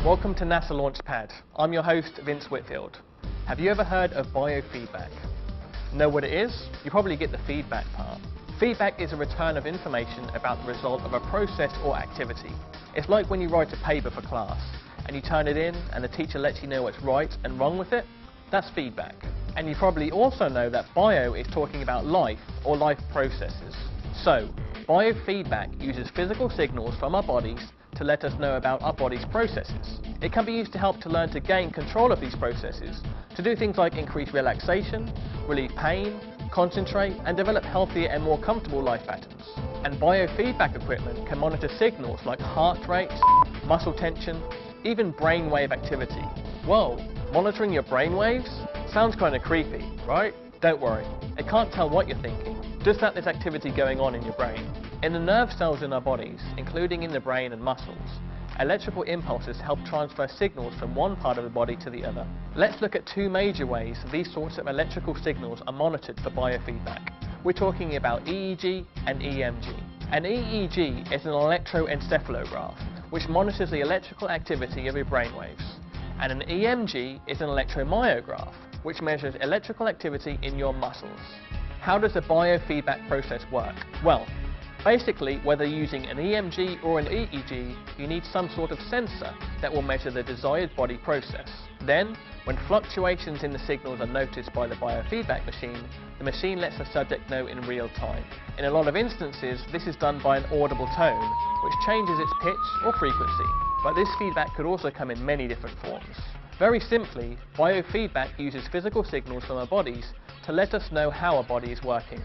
Welcome to NASA Launchpad. I'm your host, Vince Whitfield. Have you ever heard of biofeedback? Know what it is? You probably get the feedback part. Feedback is a return of information about the result of a process or activity. It's like when you write a paper for class and you turn it in and the teacher lets you know what's right and wrong with it. That's feedback. And you probably also know that bio is talking about life or life processes. So, biofeedback uses physical signals from our bodies to let us know about our body's processes. It can be used to help to learn to gain control of these processes, to do things like increase relaxation, relieve pain, concentrate, and develop healthier and more comfortable life patterns. And biofeedback equipment can monitor signals like heart rate, muscle tension, even brainwave activity. Whoa, monitoring your brainwaves? Sounds kind of creepy, right? Don't worry, it can't tell what you're thinking, just that there's activity going on in your brain. In the nerve cells in our bodies, including in the brain and muscles, electrical impulses help transfer signals from one part of the body to the other. Let's look at two major ways these sorts of electrical signals are monitored for biofeedback. We're talking about EEG and EMG. An EEG is an electroencephalograph, which monitors the electrical activity of your brainwaves. And an EMG is an electromyograph, which measures electrical activity in your muscles. How does the biofeedback process work? Well, basically, whether using an EMG or an EEG, you need some sort of sensor that will measure the desired body process. Then, when fluctuations in the signals are noticed by the biofeedback machine, the machine lets the subject know in real time. In a lot of instances, this is done by an audible tone, which changes its pitch or frequency. But this feedback could also come in many different forms. Very simply, biofeedback uses physical signals from our bodies to let us know how our body is working.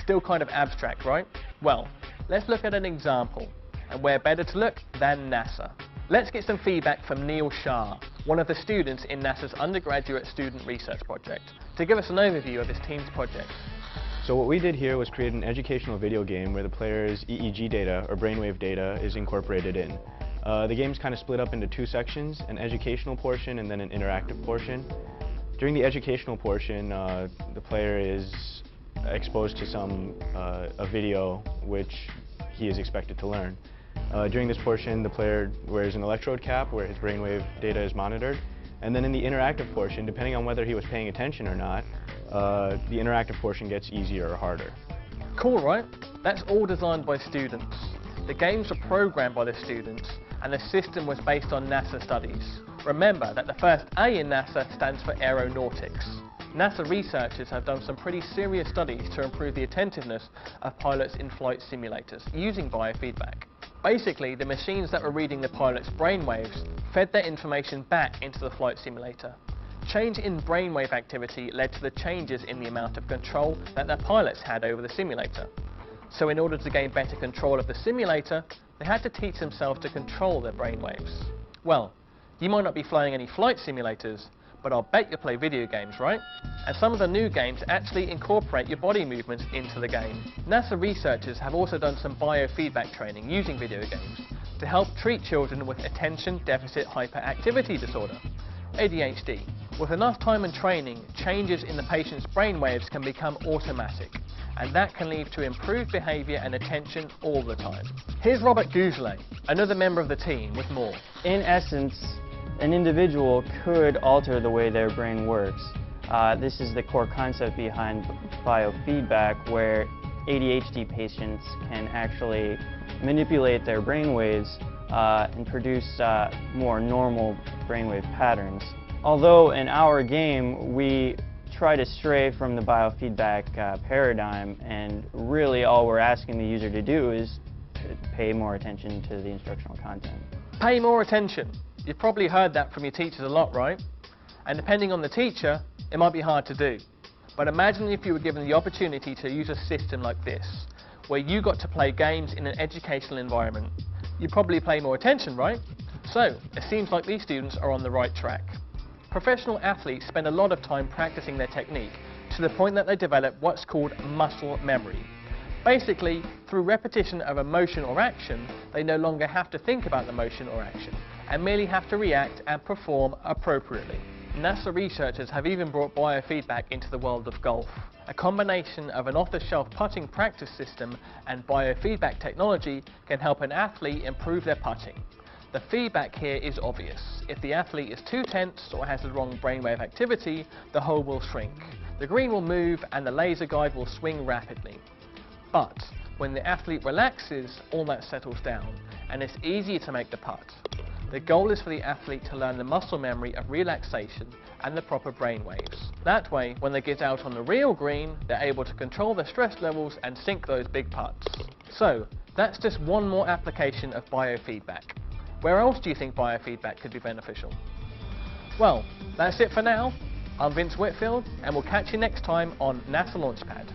Still kind of abstract, right? Well, let's look at an example, and where better to look than NASA. Let's get some feedback from Neil Shah, one of the students in NASA's undergraduate student research project, to give us an overview of his team's project. So what we did here was create an educational video game where the player's EEG data, or brainwave data, is incorporated in. The game's kind of split up into two sections, an educational portion and then an interactive portion. During the educational portion, the player is exposed to a video which he is expected to learn. During this portion, the player wears an electrode cap where his brainwave data is monitored. And then in the interactive portion, depending on whether he was paying attention or not, the interactive portion gets easier or harder. Cool, right? That's all designed by students. The games were programmed by the students, and the system was based on NASA studies. Remember that the first A in NASA stands for aeronautics. NASA researchers have done some pretty serious studies to improve the attentiveness of pilots in flight simulators using biofeedback. Basically, the machines that were reading the pilot's brainwaves fed their information back into the flight simulator. Change in brainwave activity led to the changes in the amount of control that the pilots had over the simulator. So in order to gain better control of the simulator, they had to teach themselves to control their brainwaves. Well, you might not be flying any flight simulators, but I'll bet you play video games, right? And some of the new games actually incorporate your body movements into the game. NASA researchers have also done some biofeedback training using video games to help treat children with attention deficit hyperactivity disorder, ADHD. With enough time and training, changes in the patient's brainwaves can become automatic, and that can lead to improved behaviour and attention all the time. Here's Robert Gougelet, another member of the team, with more. In essence, an individual could alter the way their brain works. This is the core concept behind biofeedback, where ADHD patients can actually manipulate their brainwaves and produce more normal brainwave patterns. Although in our game we try to stray from the biofeedback paradigm, and really all we're asking the user to do is to pay more attention to the instructional content. Pay more attention. You've probably heard that from your teachers a lot, right? And depending on the teacher, it might be hard to do. But imagine if you were given the opportunity to use a system like this, where you got to play games in an educational environment. You'd probably pay more attention, right? So, it seems like these students are on the right track. Professional athletes spend a lot of time practicing their technique to the point that they develop what's called muscle memory. Basically, through repetition of a motion or action, they no longer have to think about the motion or action, and merely have to react and perform appropriately. NASA researchers have even brought biofeedback into the world of golf. A combination of an off-the-shelf putting practice system and biofeedback technology can help an athlete improve their putting. The feedback here is obvious. If the athlete is too tense or has the wrong brainwave activity, the hole will shrink. The green will move and the laser guide will swing rapidly. But when the athlete relaxes, all that settles down and it's easier to make the putt. The goal is for the athlete to learn the muscle memory of relaxation and the proper brain waves. That way, when they get out on the real green, they're able to control their stress levels and sink those big putts. So, that's just one more application of biofeedback. Where else do you think biofeedback could be beneficial? Well, that's it for now. I'm Vince Whitfield, and we'll catch you next time on NASA Launchpad.